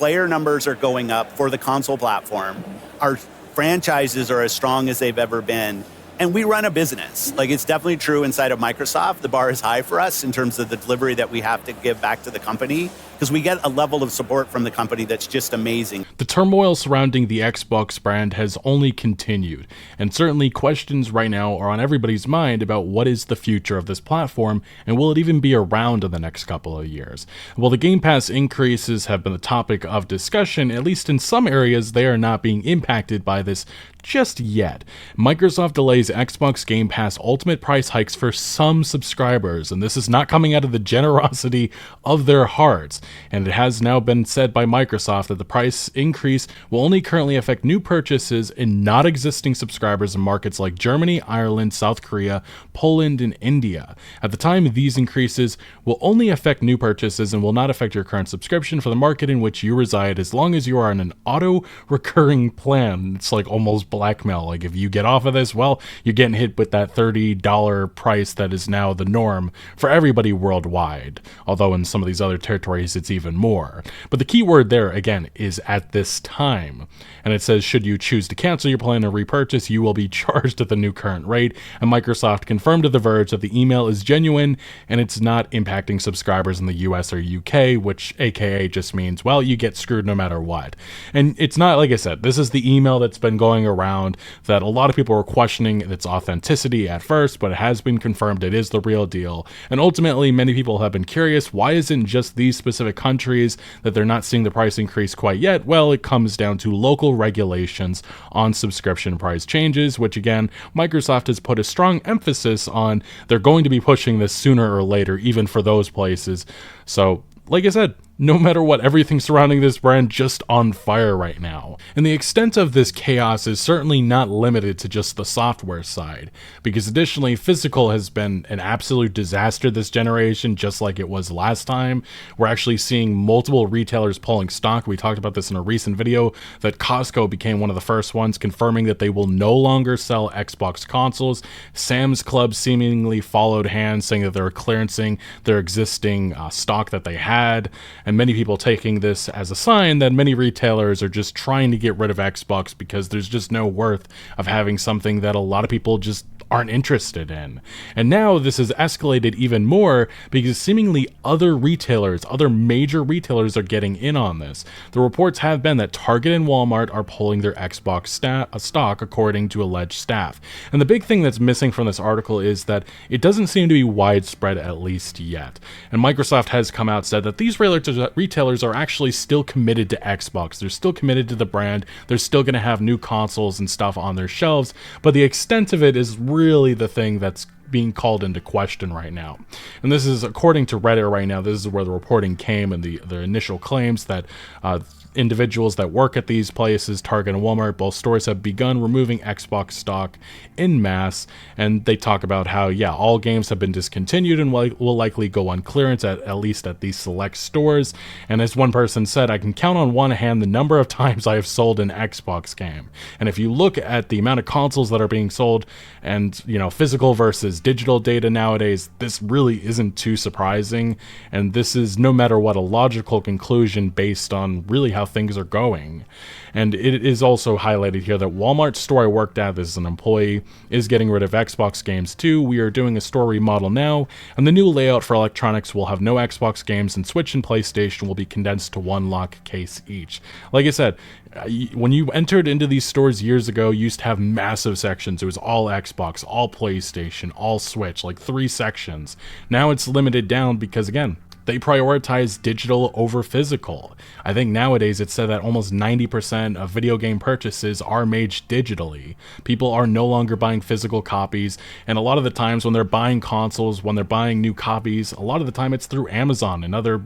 player numbers are going up for the console platform. Our franchises are as strong as they've ever been. And we run a business. Like, it's definitely true inside of Microsoft. The bar is high for us in terms of the delivery that we have to give back to the company, because we get a level of support from the company that's just amazing. The turmoil surrounding the Xbox brand has only continued, and certainly questions right now are on everybody's mind about what is the future of this platform, and will it even be around in the next couple of years. While the Game Pass increases have been the topic of discussion, at least in some areas they are not being impacted by this just yet. Microsoft delays Xbox Game Pass Ultimate price hikes for some subscribers, and this is not coming out of the generosity of their hearts. And it has now been said by Microsoft that the price increase will only currently affect new purchases and not existing subscribers in markets like Germany, Ireland, South Korea, Poland, and India. At the time, these increases will only affect new purchases and will not affect your current subscription for the market in which you reside, as long as you are on an auto-recurring plan. It's like almost blackmail. Like, if you get off of this, well, you're getting hit with that $30 price that is now the norm for everybody worldwide. Although in some of these other territories, it's even more. But the key word there, again, is at this time. And it says, should you choose to cancel your plan or repurchase, you will be charged at the new current rate. And Microsoft confirmed to The Verge that the email is genuine and it's not impacting subscribers in the US or UK, which aka just means, well, you get screwed no matter what. And it's not, like I said, this is the email that's been going around that a lot of people were questioning its authenticity at first, but it has been confirmed it is the real deal. And ultimately, many people have been curious, why isn't just these specific countries that they're not seeing the price increase quite yet? Well, it comes down to local regulations on subscription price changes, which again, Microsoft has put a strong emphasis on. They're going to be pushing this sooner or later, even for those places. So, like I said, no matter what, everything surrounding this brand just on fire right now. And the extent of this chaos is certainly not limited to just the software side, because additionally, physical has been an absolute disaster this generation, just like it was last time. We're actually seeing multiple retailers pulling stock. We talked about this in a recent video, that Costco became one of the first ones confirming that they will no longer sell Xbox consoles. Sam's Club seemingly followed hand, saying that they're clearancing their existing stock that they had. And many people taking this as a sign that many retailers are just trying to get rid of Xbox because there's just no worth of having something that a lot of people just aren't interested in. And now this has escalated even more because seemingly other retailers, other major retailers are getting in on this. The reports have been that Target and Walmart are pulling their Xbox stock, according to alleged staff. And the big thing that's missing from this article is that it doesn't seem to be widespread, at least yet. And Microsoft has come out and said that these retailers are actually still committed to Xbox. They're still committed to the brand. They're still going to have new consoles and stuff on their shelves, but the extent of it is really the thing that's being called into question right now. And this is according to Reddit right now. This is where the reporting came, and the initial claims that individuals that work at these places, Target and Walmart, both stores, have begun removing Xbox stock in mass. And they talk about how, yeah, all games have been discontinued and will likely go on clearance at least at these select stores. And as one person said, I can count on one hand the number of times I have sold an Xbox game. And if you look at the amount of consoles that are being sold and, you know, physical versus digital data nowadays, this really isn't too surprising. And this is, no matter what, a logical conclusion based on really how things are going. And it is also highlighted here that Walmart store I worked at, this is an employee, is getting rid of Xbox games too. We are doing a store remodel now, and the new layout for electronics will have no Xbox games, and Switch and PlayStation will be condensed to one lock case each. Like I said, when you entered into these stores years ago, you used to have massive sections. It was all Xbox, all PlayStation, all Switch, like 3 sections. Now it's limited down because, again, they prioritize digital over physical. I think nowadays it's said that almost 90% of video game purchases are made digitally. People are no longer buying physical copies, and a lot of the times when they're buying consoles, when they're buying new copies, a lot of the time it's through Amazon and other,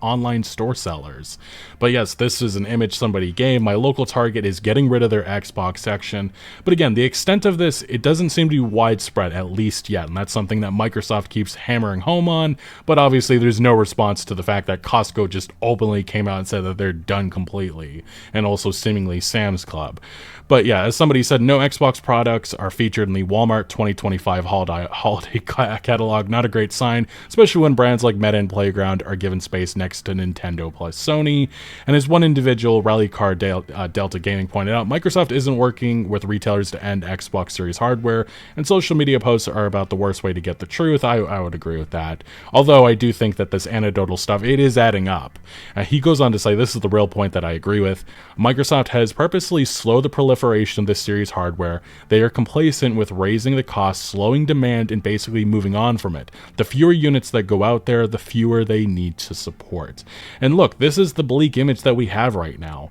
online store sellers. But yes, this is an image somebody gave. My local Target is getting rid of their Xbox section. But again, the extent of this, it doesn't seem to be widespread, at least yet, and that's something that Microsoft keeps hammering home on, but obviously there's no response to the fact that Costco just openly came out and said that they're done completely, and also seemingly Sam's Club. But yeah, as somebody said, no Xbox products are featured in the Walmart 2025 holiday catalog. Not a great sign, especially when brands like Meta and Playground are given space next to Nintendo plus Sony. And as one individual, Rally Car Delta Gaming, pointed out, Microsoft isn't working with retailers to end Xbox Series hardware, and social media posts are about the worst way to get the truth. I would agree with that. Although I do think that this anecdotal stuff, it is adding up. He goes on to say, this is the real point that I agree with. Microsoft has purposely slowed the proliferation of this series hardware. They are complacent with raising the cost, slowing demand, and basically moving on from it. The fewer units that go out there, the fewer they need to support. And look, this is the bleak image that we have right now.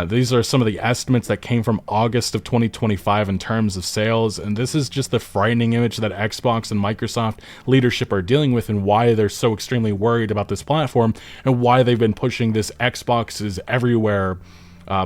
These are some of the estimates that came from August of 2025 in terms of sales, and this is just the frightening image that Xbox and Microsoft leadership are dealing with, and why they're so extremely worried about this platform, and why they've been pushing this Xbox is everywhere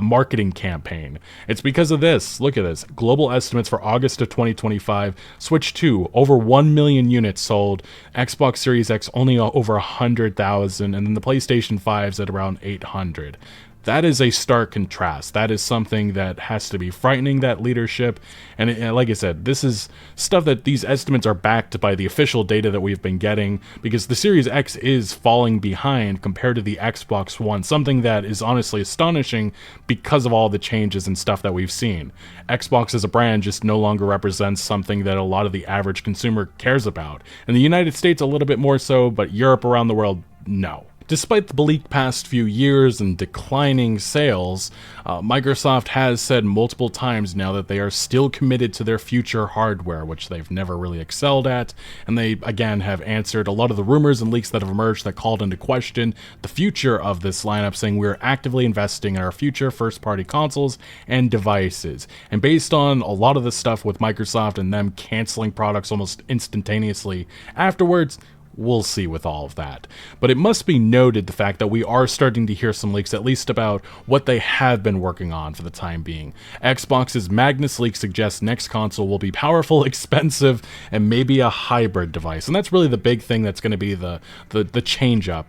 marketing campaign. It's because of this. Look at this. Global estimates for August of 2025, Switch 2, over 1 million units sold, Xbox Series X only over 100,000, and then the PlayStation 5's at around 800. That is a stark contrast. That is something that has to be frightening, that leadership. And like I said, this is stuff that these estimates are backed by the official data that we've been getting, because the Series X is falling behind compared to the Xbox One, something that is honestly astonishing because of all the changes and stuff that we've seen. Xbox as a brand just no longer represents something that a lot of the average consumer cares about. In the United States, a little bit more so, but Europe, around the world, no. Despite the bleak past few years and declining sales, Microsoft has said multiple times now that they are still committed to their future hardware, which they've never really excelled at, and they, again, have answered a lot of the rumors and leaks that have emerged that called into question the future of this lineup, saying we're actively investing in our future first-party consoles and devices. And based on a lot of the stuff with Microsoft and them canceling products almost instantaneously afterwards, we'll see with all of that. But it must be noted the fact that we are starting to hear some leaks, at least about what they have been working on for the time being. Xbox's Magnus leak suggests next console will be powerful, expensive, and maybe a hybrid device. And that's really the big thing that's going to be the change up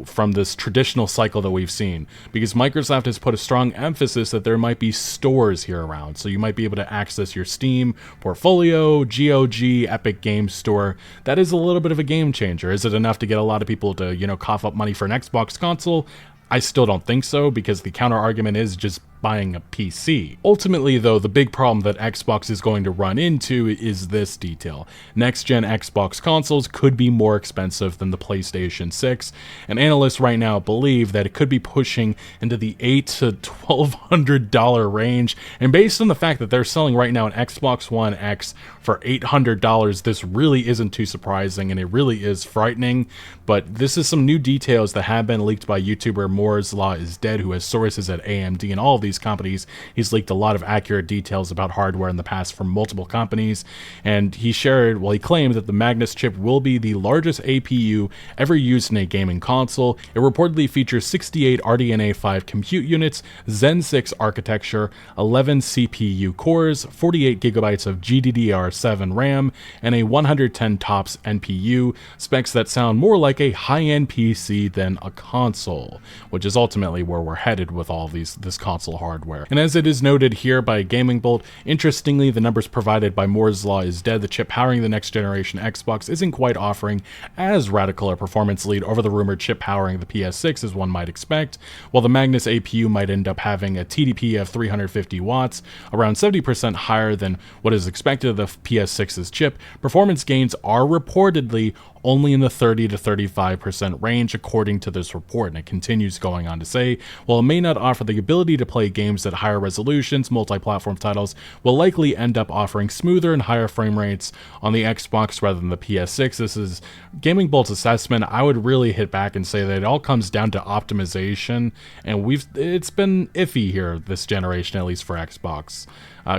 from this traditional cycle that we've seen. Because Microsoft has put a strong emphasis that there might be stores here around. So you might be able to access your Steam portfolio, GOG, Epic Games Store. That is a little bit of a game changer. Is it enough to get a lot of people to, cough up money for an Xbox console? I still don't think so, because the counter argument is just buying a PC. Ultimately, though, the big problem that Xbox is going to run into is this detail. Next-gen Xbox consoles could be more expensive than the PlayStation 6, and analysts right now believe that it could be pushing into the $800 to $1,200 range, and based on the fact that they're selling right now an Xbox One X for $800, this really isn't too surprising, and it really is frightening. But this is some new details that have been leaked by YouTuber Moore's Law is Dead, who has sources at AMD and all of these companies. He's leaked a lot of accurate details about hardware in the past from multiple companies, and he claimed that the Magnus chip will be the largest APU ever used in a gaming console. It reportedly features 68 RDNA 5 compute units, Zen 6 architecture, 11 CPU cores, 48 gigabytes of GDDR7 RAM, and a 110 TOPS NPU, specs that sound more like a high-end PC than a console, which is ultimately where we're headed with all this console hardware. And as it is noted here by Gaming Bolt, interestingly, the numbers provided by Moore's Law is Dead, the chip powering the next generation Xbox, isn't quite offering as radical a performance lead over the rumored chip powering the PS6 as one might expect. While the Magnus APU might end up having a TDP of 350 watts, around 70% higher than what is expected of the PS6's chip, performance gains are reportedly only in the 30 to 35% range, according to this report. And it continues going on to say, while it may not offer the ability to play games at higher resolutions, multi-platform titles will likely end up offering smoother and higher frame rates on the Xbox rather than the PS6. This is Gaming Bolt's assessment. I would really hit back and say that it all comes down to optimization, and it's been iffy here this generation, at least for Xbox.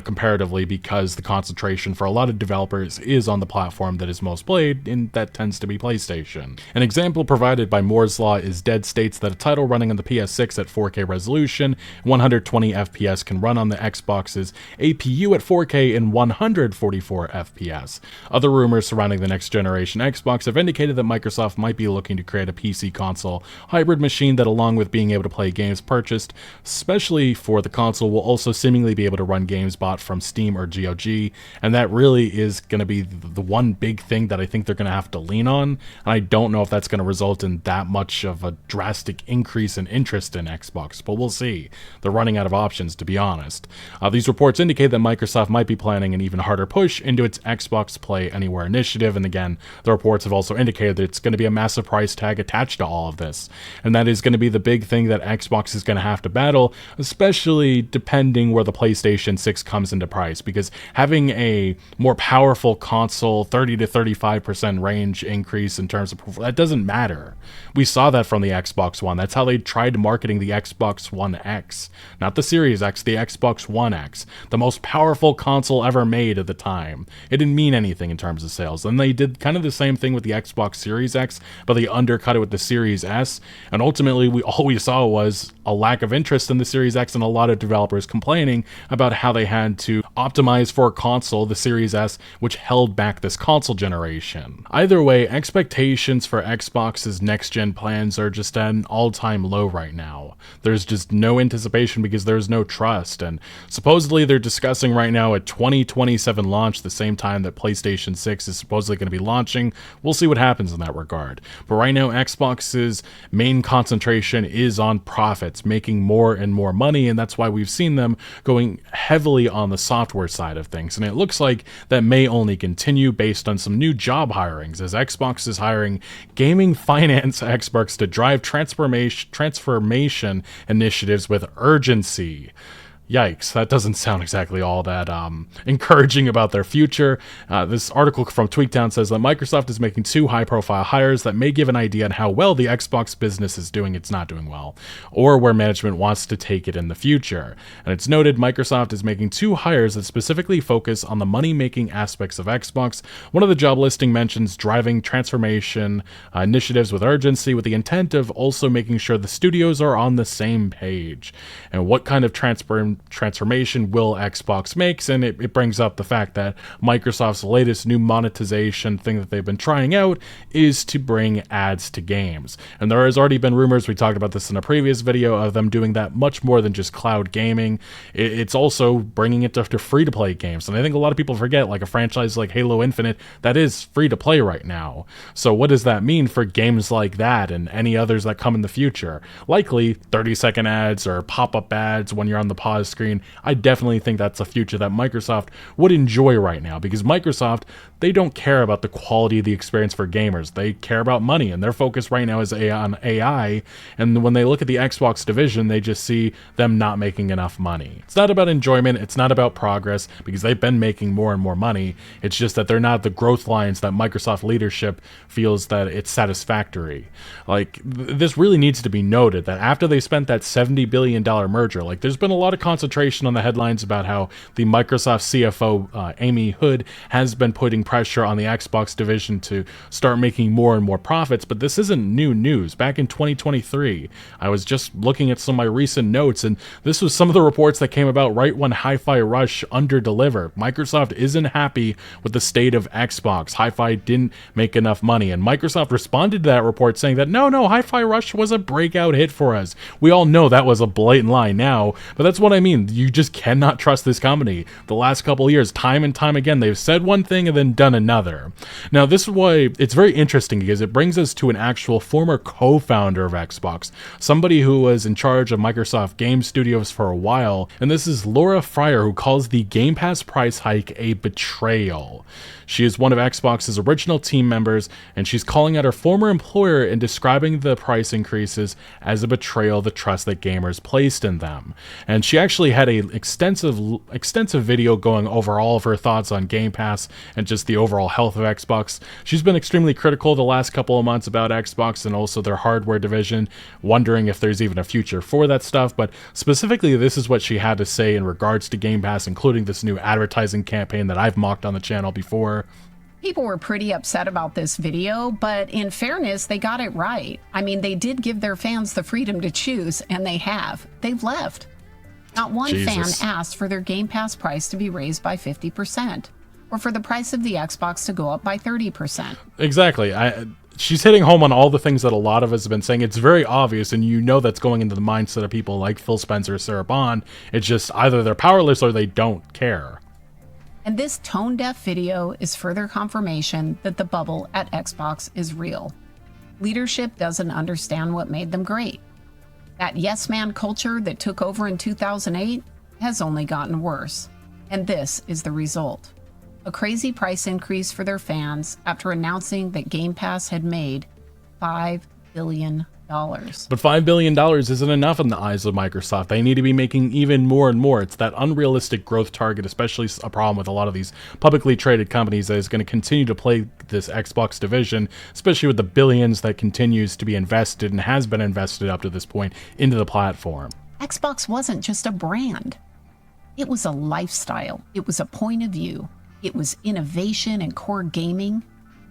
comparatively, because the concentration for a lot of developers is on the platform that is most played, and that tends to be PlayStation. An example provided by Moore's Law is Dead states that a title running on the PS6 at 4K resolution, 120 FPS can run on the Xbox's APU at 4K and 144 FPS. Other rumors surrounding the next generation Xbox have indicated that Microsoft might be looking to create a PC console hybrid machine that, along with being able to play games purchased, especially for the console, will also seemingly be able to run games bought from Steam or GOG, and that really is going to be the one big thing that I think they're going to have to lean on, and I don't know if that's going to result in that much of a drastic increase in interest in Xbox, but we'll see. They're running out of options, to be honest. These reports indicate that Microsoft might be planning an even harder push into its Xbox Play Anywhere initiative, and again, the reports have also indicated that it's going to be a massive price tag attached to all of this, and that is going to be the big thing that Xbox is going to have to battle, especially depending where the PlayStation 6 comes into price, because having a more powerful console, 30 to 35% range increase in terms of that doesn't matter. We saw that from the Xbox One. That's how they tried marketing the Xbox One X, not the Series X, the Xbox One X, the most powerful console ever made at the time. It didn't mean anything in terms of sales, and they did kind of the same thing with the Xbox Series X, but they undercut it with the Series S, and ultimately all we saw was a lack of interest in the Series X and a lot of developers complaining about how they had to optimize for a console, the Series S, which held back this console generation. Either way, expectations for Xbox's next-gen plans are just at an all-time low right now. There's just no anticipation because there's no trust, and supposedly they're discussing right now a 2027 launch, the same time that PlayStation 6 is supposedly going to be launching. We'll see what happens in that regard. But right now, Xbox's main concentration is on profits, making more and more money, and that's why we've seen them going heavily on the software side of things. And it looks like that may only continue based on some new job hirings, as Xbox is hiring gaming finance experts to drive transformation initiatives with urgency. Yikes, that doesn't sound exactly all that encouraging about their future. This article from Tweaktown says that Microsoft is making 2 high-profile hires that may give an idea on how well the Xbox business is doing, it's not doing well, or where management wants to take it in the future. And it's noted Microsoft is making 2 hires that specifically focus on the money-making aspects of Xbox. One of the job listing mentions driving transformation initiatives with urgency, with the intent of also making sure the studios are on the same page. And what kind of transformation will Xbox makes, and it brings up the fact that Microsoft's latest new monetization thing that they've been trying out is to bring ads to games. And there has already been rumors, we talked about this in a previous video, of them doing that much more than just cloud gaming. It's also bringing it to free-to-play games, and I think a lot of people forget, like a franchise like Halo Infinite, that is free-to-play right now. So what does that mean for games like that and any others that come in the future? Likely 30-second ads or pop-up ads when you're on the pause screen. I definitely think that's a future that Microsoft would enjoy right now, because Microsoft, they don't care about the quality of the experience for gamers. They care about money, and their focus right now is on AI, and when they look at the Xbox division, they just see them not making enough money. It's not about enjoyment, it's not about progress, because they've been making more and more money. It's just that they're not the growth lines that Microsoft leadership feels that it's satisfactory. Like, this really needs to be noted, that after they spent that $70 billion merger, like, there's been a lot of concentration on the headlines about how the Microsoft CFO, Amy Hood, has been putting pressure on the Xbox division to start making more and more profits, but this isn't new news. Back in 2023, I was just looking at some of my recent notes, and this was some of the reports that came about right when Hi-Fi Rush under-delivered. Microsoft isn't happy with the state of Xbox. Hi-Fi didn't make enough money, and Microsoft responded to that report saying that, no, Hi-Fi Rush was a breakout hit for us. We all know that was a blatant lie now, but that's what I mean. You just cannot trust this company. The last couple of years, time and time again, they've said one thing and then done another. Now, this is why it's very interesting, because it brings us to an actual former co-founder of Xbox, somebody who was in charge of Microsoft Game Studios for a while, and this is Laura Fryer, who calls the Game Pass price hike a betrayal. She is one of Xbox's original team members, and she's calling out her former employer and describing the price increases as a betrayal of the trust that gamers placed in them. And she actually actually had a extensive video going over all of her thoughts on Game Pass and just the overall health of Xbox. She's been extremely critical the last couple of months about Xbox and also their hardware division, wondering if there's even a future for that stuff. But specifically, this is what she had to say in regards to Game Pass, including this new advertising campaign that I've mocked on the channel before. People were pretty upset about this video, but in fairness, they got it right. I mean, they did give their fans the freedom to choose, and they have. They've left. Not one fan asked for their Game Pass price to be raised by 50%, or for the price of the Xbox to go up by 30%. Exactly. She's hitting home on all the things that a lot of us have been saying. It's very obvious, and you know that's going into the mindset of people like Phil Spencer, Sarah Bond. It's just either they're powerless or they don't care. And this tone-deaf video is further confirmation that the bubble at Xbox is real. Leadership doesn't understand what made them great. That yes-man culture that took over in 2008 has only gotten worse. And this is the result. A crazy price increase for their fans after announcing that Game Pass had made $5 billion. But $5 billion isn't enough in the eyes of Microsoft. They need to be making even more and more. It's that unrealistic growth target, especially a problem with a lot of these publicly traded companies, that is going to continue to play this Xbox division, especially with the billions that continues to be invested and has been invested up to this point into the platform. Xbox wasn't just a brand. It was a lifestyle. It was a point of view. It was innovation and core gaming.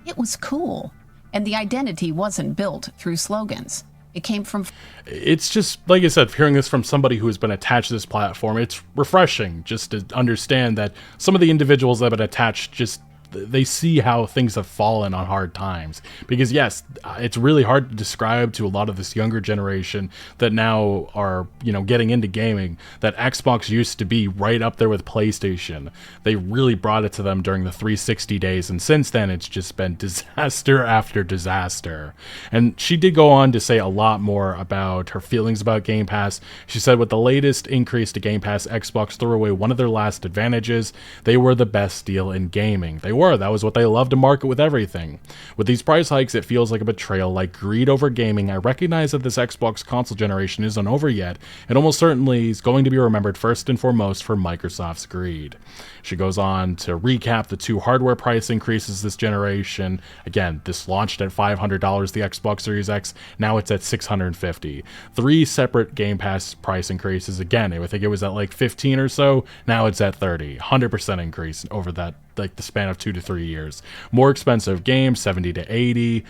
It was cool. And the identity wasn't built through slogans. It came from... It's just, like I said, hearing this from somebody who has been attached to this platform, it's refreshing just to understand that some of the individuals that have been attached just... they see how things have fallen on hard times. Because yes, it's really hard to describe to a lot of this younger generation that now are, getting into gaming, that Xbox used to be right up there with PlayStation. They really brought it to them during the 360 days, and since then it's just been disaster after disaster. And she did go on to say a lot more about her feelings about Game Pass. She said with the latest increase to Game Pass, Xbox threw away one of their last advantages. They were the best deal in gaming. They were. That was what they love to market with everything. With these price hikes, it feels like a betrayal, like greed over gaming. I recognize that this Xbox console generation isn't over yet. It almost certainly is going to be remembered first and foremost for Microsoft's greed. She goes on to recap the two hardware price increases this generation. Again, this launched at $500, the Xbox Series X. Now it's at $650. Three separate Game Pass price increases. Again, I think it was at like 15 or so. Now it's at 30. 100% increase over that, like the span of 2 to 3 years. More expensive games, 70 to 80,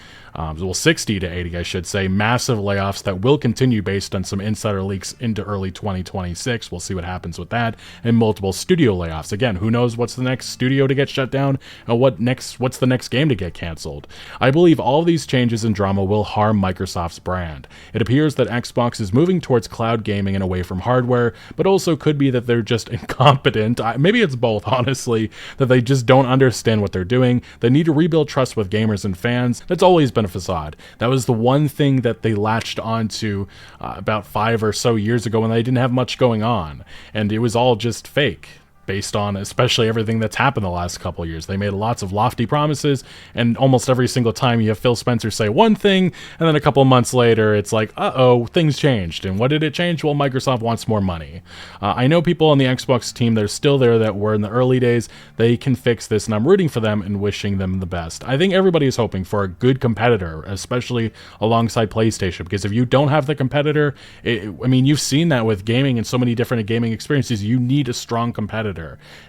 60 to 80, I should say. Massive layoffs that will continue based on some insider leaks into early 2026. We'll see what happens with that. And multiple studio layoffs. Again, who knows what's the next studio to get shut down and what's the next game to get canceled. I believe all of these changes and drama will harm Microsoft's brand. It appears that Xbox is moving towards cloud gaming and away from hardware, but also could be that they're just incompetent. Maybe it's both, honestly, that they just don't understand what they're doing. They need to rebuild trust with gamers and fans. That's always been a facade. That was the one thing that they latched onto about 5 or so years ago when they didn't have much going on, and it was all just fake. Based on especially everything that's happened the last couple of years. They made lots of lofty promises, and almost every single time you have Phil Spencer say one thing, and then a couple of months later, it's like, uh-oh, things changed. And what did it change? Well, Microsoft wants more money. I know people on the Xbox team that are still there that were in the early days. They can fix this, and I'm rooting for them and wishing them the best. I think everybody is hoping for a good competitor, especially alongside PlayStation, because if you don't have the competitor, you've seen that with gaming and so many different gaming experiences. You need a strong competitor.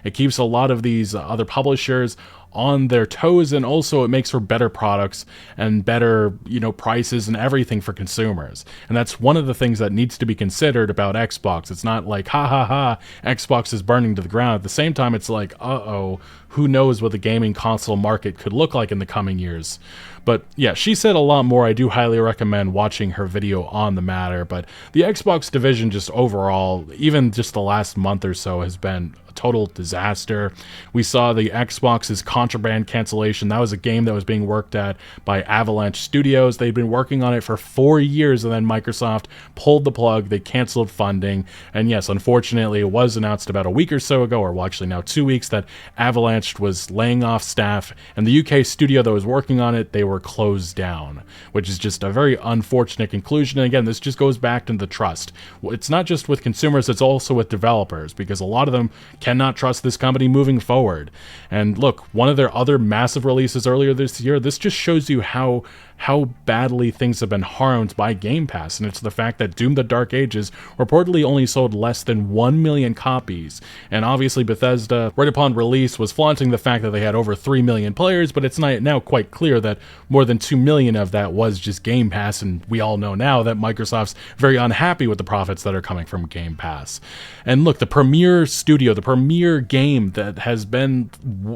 It keeps a lot of these other publishers on their toes, and also it makes for better products and better, prices and everything for consumers. And that's one of the things that needs to be considered about Xbox. It's not like, Xbox is burning to the ground. At the same time, it's like, who knows what the gaming console market could look like in the coming years. But yeah, she said a lot more. I do highly recommend watching her video on the matter. But the Xbox division just overall, even just the last month or so, has been a total disaster. We saw the Xbox's Contraband cancellation. That was a game that was being worked at by Avalanche Studios. They'd been working on it for 4 years, and then Microsoft pulled the plug. They canceled funding. And yes, unfortunately, it was announced about a week or so ago, or well, actually now 2 weeks, that Avalanche was laying off staff, and the UK studio that was working on it, they were closed down, which is just a very unfortunate conclusion. And again, this just goes back to the trust. It's not just with consumers, it's also with developers, because a lot of them cannot trust this company moving forward. And look, one of their other massive releases earlier this year, this just shows you how badly things have been harmed by Game Pass, and it's the fact that Doom: The Dark Ages reportedly only sold less than 1 million copies. And obviously Bethesda, right upon release, was flaunting the fact that they had over 3 million players, but it's now quite clear that more than 2 million of that was just Game Pass, and we all know now that Microsoft's very unhappy with the profits that are coming from Game Pass. And look, the premier studio, the premier game that has been,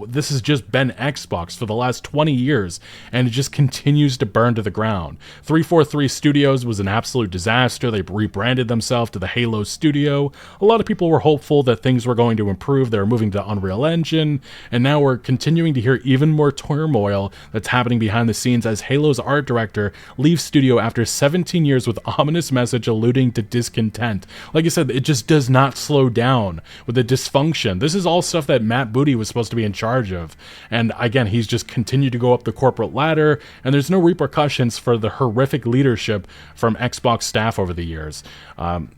this has just been Xbox for the last 20 years, and it just continues to burn to the ground. 343 Studios was an absolute disaster. They rebranded themselves to the Halo Studio. A lot of people were hopeful that things were going to improve. They were moving to Unreal Engine, and now we're continuing to hear even more turmoil that's happening behind the scenes as Halo's art director leaves studio after 17 years with ominous message alluding to discontent. Like I said, it just does not slow down with the dysfunction. This is all stuff that Matt Booty was supposed to be in charge of, and again, he's just continued to go up the corporate ladder, and there's no repercussions for the horrific leadership from Xbox staff over the years.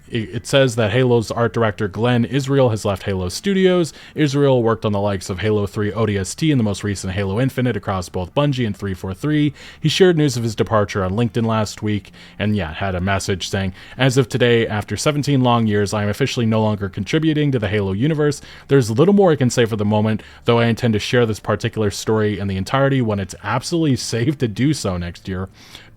It says that Halo's art director Glenn Israel has left Halo Studios. Israel worked on the likes of Halo 3 ODST and the most recent Halo Infinite across both Bungie and 343. He shared news of his departure on LinkedIn last week, and had a message saying, "As of today, after 17 long years, I am officially no longer contributing to the Halo universe. There's little more I can say for the moment, though I intend to share this particular story in the entirety when it's absolutely safe to do so next year."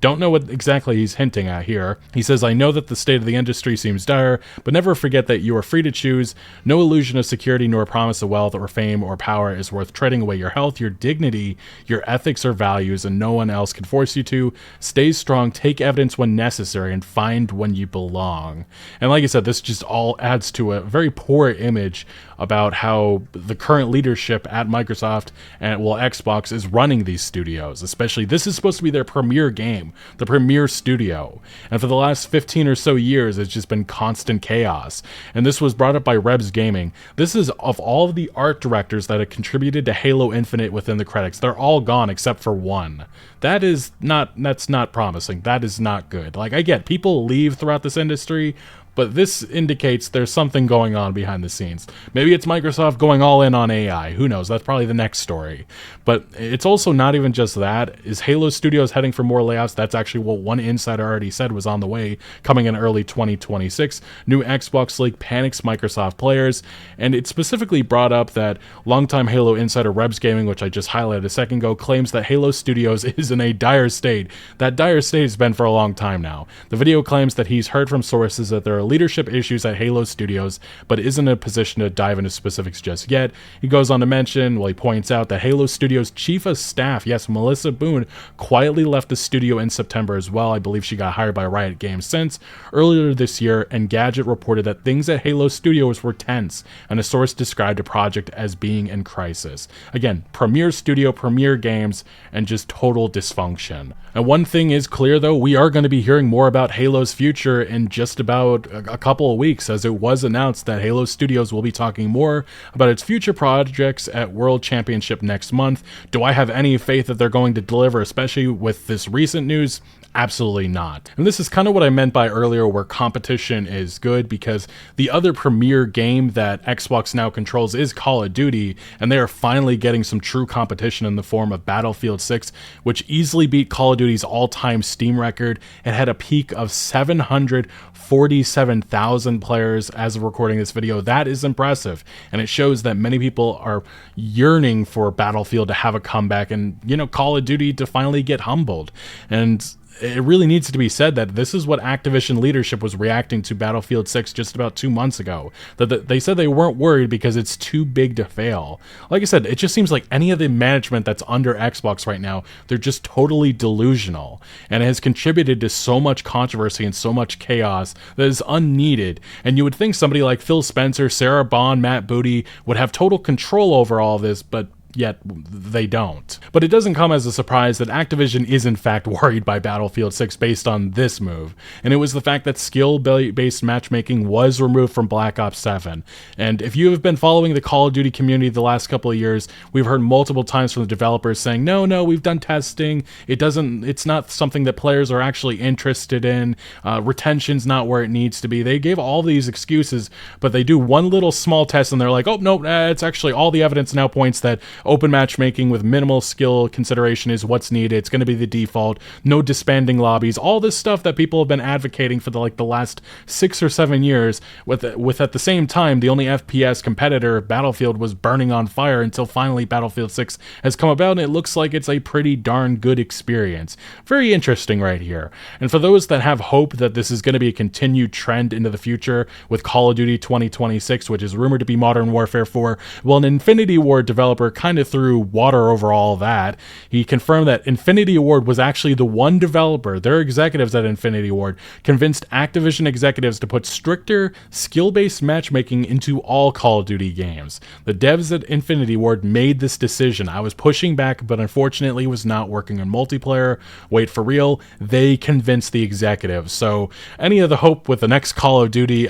Don't know what exactly he's hinting at here. He says, "I know that the state of the industry seems dire, but never forget that you are free to choose. No illusion of security nor promise of wealth or fame or power is worth trading away your health, your dignity, your ethics or values, and no one else can force you to. Stay strong, take evidence when necessary, and find when you belong." And like I said, this just all adds to a very poor image about how the current leadership at Microsoft and Xbox is running these studios. Especially, this is supposed to be their premier game, the premier studio, and for the last 15 or so years it's just been constant chaos. And this was brought up by Rebs Gaming. This is, of all of the art directors that have contributed to Halo Infinite within the credits, they're all gone except for one. That's not promising. That is not good. Like, I get people leave throughout this industry, but this indicates there's something going on behind the scenes. Maybe it's Microsoft going all in on AI. Who knows? That's probably the next story. But it's also not even just that. Is Halo Studios heading for more layoffs? That's actually what one insider already said was on the way, coming in early 2026. New Xbox leak panics Microsoft players. And it specifically brought up that longtime Halo insider Rebs Gaming, which I just highlighted a second ago, claims that Halo Studios is in a dire state. That dire state has been for a long time now. The video claims that he's heard from sources that there are leadership issues at Halo Studios, but isn't in a position to dive into specifics just yet. He goes on to mention, he points out that Halo Studios chief of staff, yes, Melissa Boone, quietly left the studio in September as well. I believe she got hired by Riot Games since earlier this year, and Gadget reported that things at Halo Studios were tense, and a source described the project as being in crisis. Again, premier studio, premier games, and just total dysfunction. And one thing is clear though, we are going to be hearing more about Halo's future in just about a couple of weeks, as it was announced that Halo Studios will be talking more about its future projects at World Championship next month. Do I have any faith that they're going to deliver, especially with this recent news? Absolutely not. And this is kind of what I meant by earlier, where competition is good, because the other premier game that Xbox now controls is Call of Duty, and they are finally getting some true competition in the form of Battlefield 6, which easily beat Call of Duty's all-time Steam record. It had a peak of 747,000 players as of recording this video. That is impressive, and it shows that many people are yearning for Battlefield to have a comeback and, Call of Duty to finally get humbled. And it really needs to be said that this is what Activision leadership was reacting to Battlefield 6 just about 2 months ago. That they said they weren't worried because it's too big to fail. Like I said, it just seems like any of the management that's under Xbox right now, they're just totally delusional. And it has contributed to so much controversy and so much chaos that is unneeded. And you would think somebody like Phil Spencer, Sarah Bond, Matt Booty would have total control over all of this, but yet they don't. But it doesn't come as a surprise that Activision is in fact worried by Battlefield 6 based on this move, and it was the fact that skill-based matchmaking was removed from Black Ops 7. And if you have been following the Call of Duty community the last couple of years, we've heard multiple times from the developers saying, no, we've done testing, it's not something that players are actually interested in, retention's not where it needs to be. They gave all these excuses, but they do one little small test and they're like, oh no, it's actually all the evidence now points that open matchmaking with minimal skill consideration is what's needed. It's going to be the default. No disbanding lobbies. All this stuff that people have been advocating for the last 6 or 7 years. With at the same time, the only FPS competitor, Battlefield, was burning on fire until finally Battlefield 6 has come about, and it looks like it's a pretty darn good experience. Very interesting right here. And for those that have hope that this is going to be a continued trend into the future with Call of Duty 2026, which is rumored to be Modern Warfare 4, well, an Infinity Ward developer kind of threw water over all that. He confirmed that Infinity Ward was actually the one developer, their executives at Infinity Ward, convinced Activision executives to put stricter skill-based matchmaking into all Call of Duty games. The devs at Infinity Ward made this decision. I was pushing back, but unfortunately it was not working on multiplayer. Wait, for real? They convinced the executives. So any of the hope with the next Call of Duty,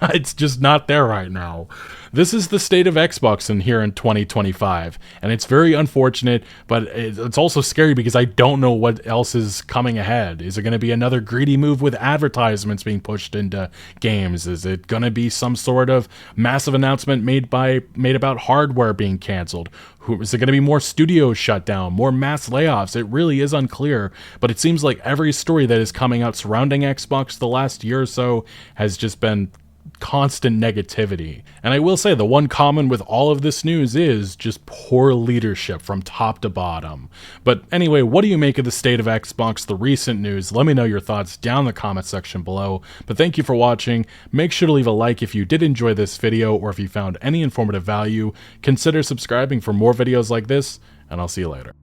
it's just not there right now. This is the state of Xbox in here in 2025, and it's very unfortunate, but it's also scary because I don't know what else is coming ahead. Is it going to be another greedy move with advertisements being pushed into games? Is it going to be some sort of massive announcement made about hardware being canceled? Is it going to be more studios shut down, more mass layoffs? It really is unclear, but it seems like every story that is coming out surrounding Xbox the last year or so has just been constant negativity. And I will say the one common with all of this news is just poor leadership from top to bottom. But anyway, what do you make of the state of Xbox, the recent news? Let me know your thoughts down in the comment section below. But thank you for watching. Make sure to leave a like if you did enjoy this video, or if you found any informative value. Consider subscribing for more videos like this, and I'll see you later.